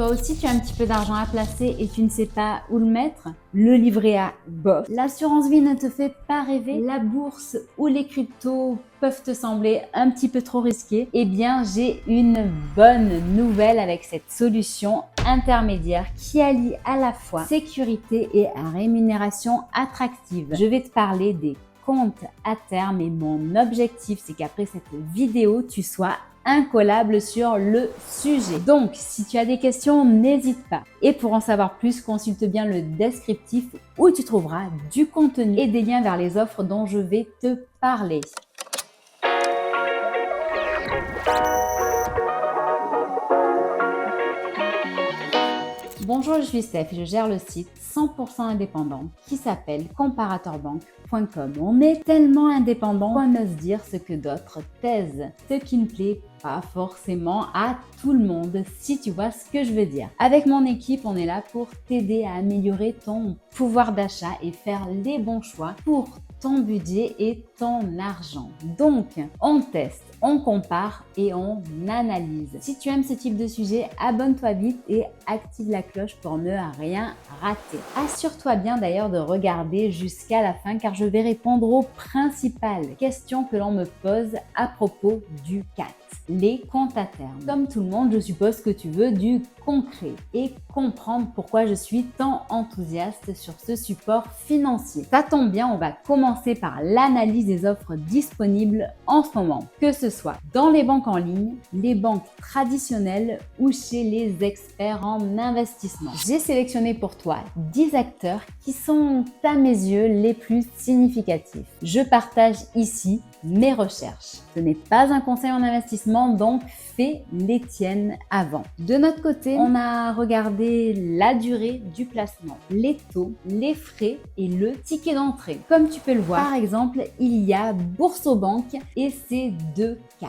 Toi aussi, tu as un petit peu d'argent à placer et tu ne sais pas où le mettre? Le livret A, bof. L'assurance vie ne te fait pas rêver? La bourse ou les cryptos peuvent te sembler un petit peu trop risqués? Eh bien, j'ai une bonne nouvelle avec cette solution intermédiaire qui allie à la fois sécurité et rémunération attractive. Je vais te parler des comptes à terme et mon objectif, c'est qu'après cette vidéo, tu sois incollable sur le sujet. Donc, si tu as des questions, n'hésite pas. Et pour en savoir plus, consulte bien le descriptif où tu trouveras du contenu et des liens vers les offres dont je vais te parler. Bonjour, je suis Steph et je gère le site 100% indépendant qui s'appelle comparatorbank.com. On est tellement indépendant qu'on ose dire ce que d'autres taisent, ce qui ne plaît pas forcément à tout le monde, si tu vois ce que je veux dire. Avec mon équipe, on est là pour t'aider à améliorer ton pouvoir d'achat et faire les bons choix pour ton budget et ton argent. Donc, on teste, on compare et on analyse. Si tu aimes ce type de sujet, abonne-toi vite et active la cloche pour ne rien rater. Assure-toi bien d'ailleurs de regarder jusqu'à la fin car je vais répondre aux principales questions que l'on me pose à propos du CAT. Les comptes à terme. Comme tout le monde, je suppose que tu veux du concret et comprendre pourquoi je suis tant enthousiaste sur ce support financier. Ça tombe bien, on va commencer par l'analyse des offres disponibles en ce moment, que ce soit dans les banques en ligne, les banques traditionnelles ou chez les experts en investissement. J'ai sélectionné pour toi 10 acteurs qui sont à mes yeux les plus significatifs. Je partage ici mes recherches. Ce n'est pas un conseil en investissement, donc fais les tiennes avant. De notre côté, on a regardé la durée du placement, les taux, les frais et le ticket d'entrée. Comme tu peux le voir, par exemple, il y a Boursobank et c'est 2 CAT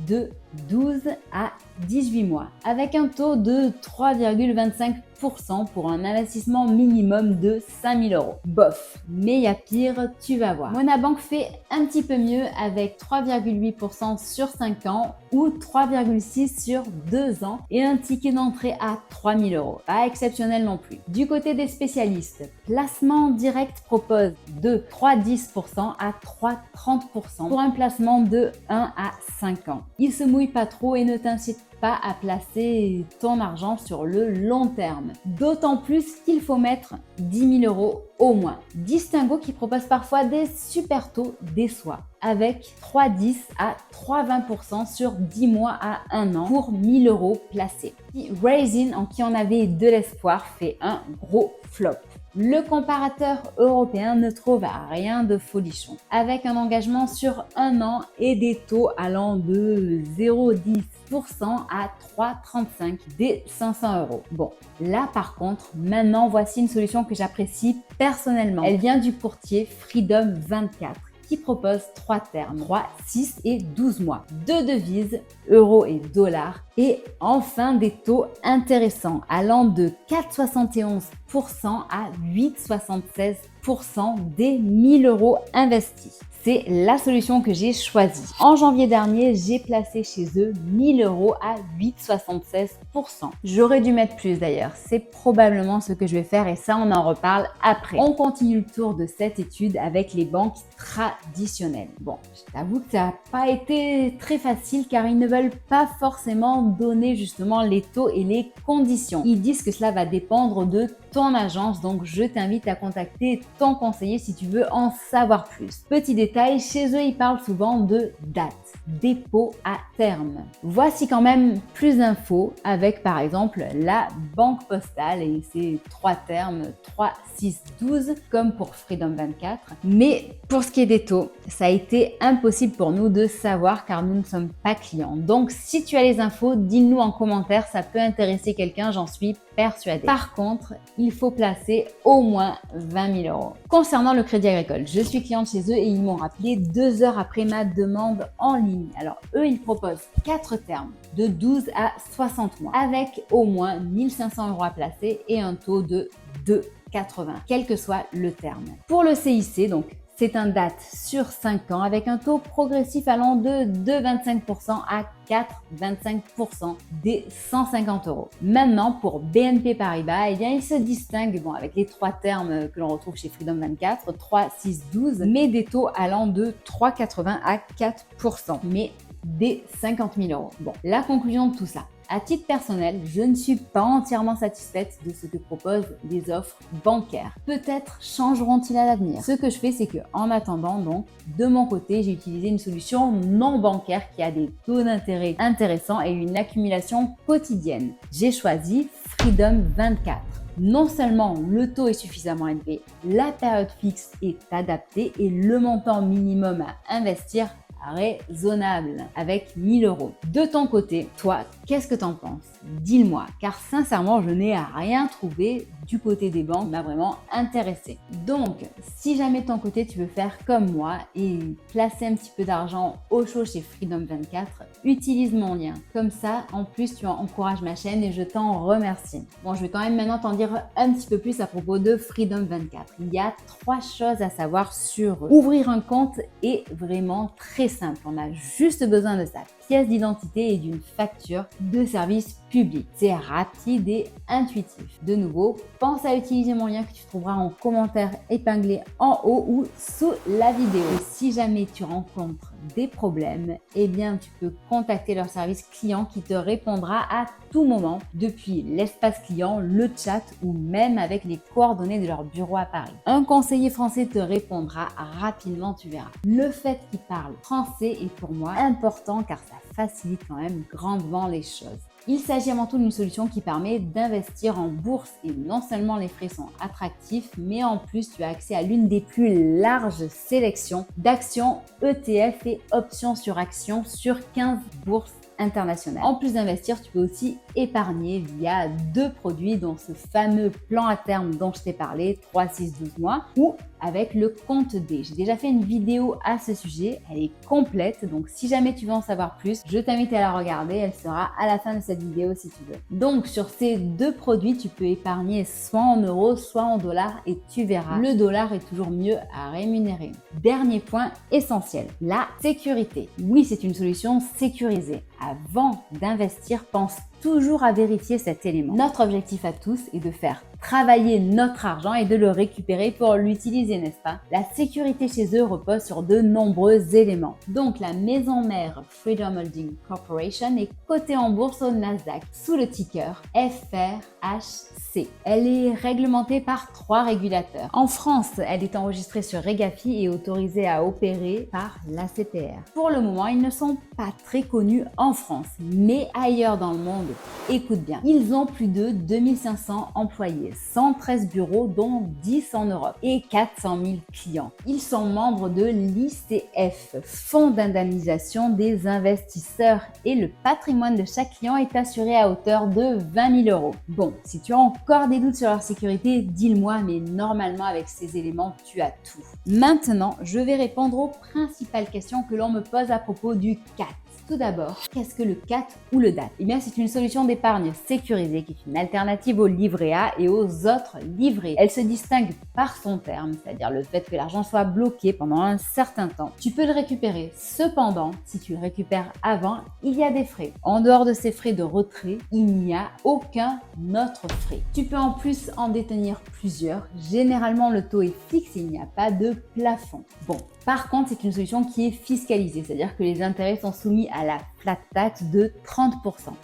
de 12 à 18 mois avec un taux de 3,25% pour un investissement minimum de 5 000 €. Bof, mais il y a pire, tu vas voir. Monabank fait un petit peu mieux avec 3,8% sur 5 ans ou 3,6% sur 2 ans et un ticket d'entrée à 3 000 €. Pas exceptionnel non plus. Du côté des spécialistes, Placement Direct propose de 3,10% à 3,30% pour un placement de 1 à 5 ans. Il se mouille pas trop et ne t'incite pas à placer ton argent sur le long terme. D'autant plus qu'il faut mettre 10 000 € au moins. Distingo qui propose parfois des super taux déçoit avec 3,10 à 3,20% sur 10 mois à 1 an pour 1 000 € placés. Raisin, en qui on avait de l'espoir, fait un gros flop. Le comparateur européen ne trouve rien de folichon, avec un engagement sur 1 an et des taux allant de 0,10% à 3,35 dès 500 €. Bon, là par contre, maintenant voici une solution que j'apprécie personnellement. Elle vient du courtier Freedom 24 qui propose 3 termes, 3, 6 et 12 mois, 2 devises, euros et dollars, et enfin des taux intéressants allant de 4,71% à 8,76% des 1 000 € investis. C'est la solution que j'ai choisie. En janvier dernier, j'ai placé chez eux 1 000 € à 8,76%. J'aurais dû mettre plus d'ailleurs. C'est probablement ce que je vais faire et ça, on en reparle après. On continue le tour de cette étude avec les banques traditionnelles. Bon, je t'avoue que ça n'a pas été très facile car ils ne veulent pas forcément donner justement les taux et les conditions. Ils disent que cela va dépendre de ton agence, donc je t'invite à contacter ton conseiller si tu veux en savoir plus. Petit détail, chez eux, ils parlent souvent de date, dépôt à terme. Voici quand même plus d'infos avec par exemple la Banque Postale et ses 3 termes 3, 6, 12 comme pour Freedom 24. Mais pour ce qui est des taux, ça a été impossible pour nous de savoir car nous ne sommes pas clients. Donc si tu as les infos, dis-nous en commentaire, ça peut intéresser quelqu'un, j'en suis persuadée. Par contre, il faut placer au moins 20 000 €. Concernant le Crédit Agricole, je suis cliente chez eux et ils m'ont rappelé 2 heures après ma demande en ligne. Alors eux, ils proposent 4 termes de 12 à 60 mois avec au moins 1 500 € à placer et un taux de 2,80, quel que soit le terme. Pour le CIC, donc C'est un DAT sur 5 ans avec un taux progressif allant de 2,25% à 4,25% des 150 euros. Maintenant, pour BNP Paribas, eh bien, il se distingue avec les trois termes que l'on retrouve chez Freedom 24, 3, 6, 12, mais des taux allant de 3,80 à 4%, mais des 50 000 euros. Bon, la conclusion de tout ça. À titre personnel, je ne suis pas entièrement satisfaite de ce que proposent les offres bancaires. Peut-être changeront-ils à l'avenir. Ce que je fais, c'est que en attendant, donc, de mon côté, j'ai utilisé une solution non bancaire qui a des taux d'intérêt intéressants et une accumulation quotidienne. J'ai choisi Freedom 24. Non seulement le taux est suffisamment élevé, la période fixe est adaptée et le montant minimum à investir raisonnable avec 1000 euros. De ton côté, toi, qu'est-ce que t'en penses? Dis-le-moi, car sincèrement, je n'ai rien trouvé du côté des banques qui m'a vraiment intéressé. Donc, si jamais de ton côté, tu veux faire comme moi et placer un petit peu d'argent au chaud chez Freedom 24, utilise mon lien. Comme ça, en plus, tu encourages ma chaîne et je t'en remercie. Bon, je vais quand même maintenant t'en dire un petit peu plus à propos de Freedom 24. Il y a 3 choses à savoir sur eux. Ouvrir un compte est vraiment très simple. On a juste besoin de sa pièce d'identité et d'une facture de service public. C'est rapide et intuitif. De nouveau, pense à utiliser mon lien que tu trouveras en commentaire épinglé en haut ou sous la vidéo. Et si jamais tu rencontres des problèmes, eh bien tu peux contacter leur service client qui te répondra à tout moment depuis l'espace client, le chat ou même avec les coordonnées de leur bureau à Paris. Un conseiller français te répondra rapidement, tu verras. Le fait qu'ils parlent français est pour moi important car ça facilite quand même grandement les choses. Il s'agit avant tout d'une solution qui permet d'investir en bourse et non seulement les frais sont attractifs, mais en plus tu as accès à l'une des plus larges sélections d'actions, ETF et options sur actions sur 15 bourses internationales. En plus d'investir, tu peux aussi épargner via 2 produits dont ce fameux plan à terme dont je t'ai parlé, 3, 6, 12 mois, ou avec le compte D. J'ai déjà fait une vidéo à ce sujet, elle est complète, donc si jamais tu veux en savoir plus, je t'invite à la regarder, elle sera à la fin de cette vidéo si tu veux. Donc sur ces 2 produits, tu peux épargner soit en euros, soit en dollars et tu verras, le dollar est toujours mieux à rémunérer. Dernier point essentiel, la sécurité. Oui, c'est une solution sécurisée. Avant d'investir, pense toujours à vérifier cet élément. Notre objectif à tous est de faire travailler notre argent et de le récupérer pour l'utiliser, n'est-ce pas? La sécurité chez eux repose sur de nombreux éléments. Donc, la maison mère Freedom Holding Corporation est cotée en bourse au Nasdaq sous le ticker FRHC. Elle est réglementée par 3 régulateurs. En France, elle est enregistrée sur Regafi et autorisée à opérer par l'ACPR. Pour le moment, ils ne sont pas très connus en France, mais ailleurs dans le monde, écoute bien, ils ont plus de 2500 employés, 113 bureaux dont 10 en Europe et 400 000 clients. Ils sont membres de l'ICF, Fonds d'indemnisation des investisseurs, et le patrimoine de chaque client est assuré à hauteur de 20 000 euros. Bon, si tu as encore des doutes sur leur sécurité, dis-le-moi, mais normalement avec ces éléments, tu as tout. Maintenant, je vais répondre aux principales questions que l'on me pose à propos du CAT. Tout d'abord, qu'est-ce que le CAT ou le DAT? Eh bien, c'est une solution d'épargne sécurisée qui est une alternative au livret A et aux autres livrets. Elle se distingue par son terme, c'est-à-dire le fait que l'argent soit bloqué pendant un certain temps. Tu peux le récupérer. Cependant, si tu le récupères avant, il y a des frais. En dehors de ces frais de retrait, il n'y a aucun autre frais. Tu peux en plus en détenir plusieurs. Généralement, le taux est fixe et il n'y a pas de plafond. Bon. Par contre, c'est une solution qui est fiscalisée, c'est-à-dire que les intérêts sont soumis à la flat tax de 30%.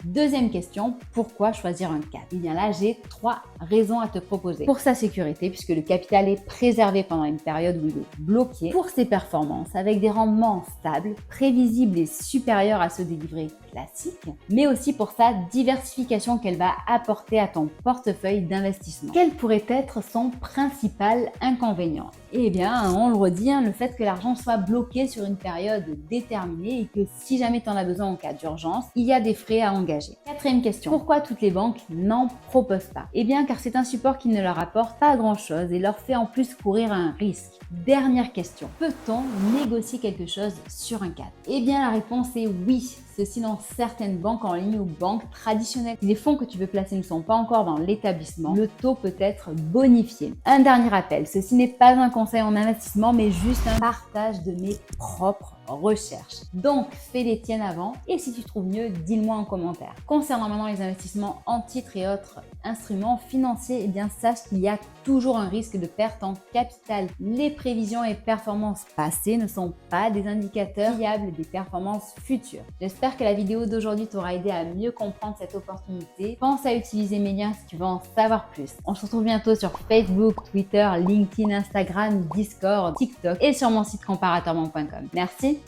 Deuxième question, pourquoi choisir un CAT? Eh bien là, j'ai 3 raisons à te proposer. Pour sa sécurité, puisque le capital est préservé pendant une période où il est bloqué. Pour ses performances, avec des rendements stables, prévisibles et supérieurs à ceux des livrets classiques, mais aussi pour sa diversification qu'elle va apporter à ton portefeuille d'investissement. Quel pourrait être son principal inconvénient? Eh bien, on le redit, le fait que l'argent soit bloqué sur une période déterminée et que si jamais tu en as besoin en cas d'urgence, il y a des frais à engager. Quatrième question, pourquoi toutes les banques n'en proposent pas? Eh bien, car c'est un support qui ne leur apporte pas grand-chose et leur fait en plus courir un risque. Dernière question, peut-on négocier quelque chose sur un CAT? Eh bien, la réponse est oui. ceci dans certaines banques en ligne ou banques traditionnelles. Si les fonds que tu veux placer ne sont pas encore dans l'établissement, le taux peut être bonifié. Un dernier rappel, ceci n'est pas un conseil en investissement, mais juste un partage de mes propres recherches. Donc, fais les tiennes avant et si tu trouves mieux, dis-le-moi en commentaire. Concernant maintenant les investissements en titres et autres instruments financiers, eh bien sache qu'il y a toujours un risque de perte en capital. Les prévisions et performances passées ne sont pas des indicateurs fiables des performances futures. J'espère que la vidéo d'aujourd'hui t'aura aidé à mieux comprendre cette opportunité. Pense à utiliser mes liens si tu veux en savoir plus. On se retrouve bientôt sur Facebook, Twitter, LinkedIn, Instagram, Discord, TikTok et sur mon site comparatorbank.com. Merci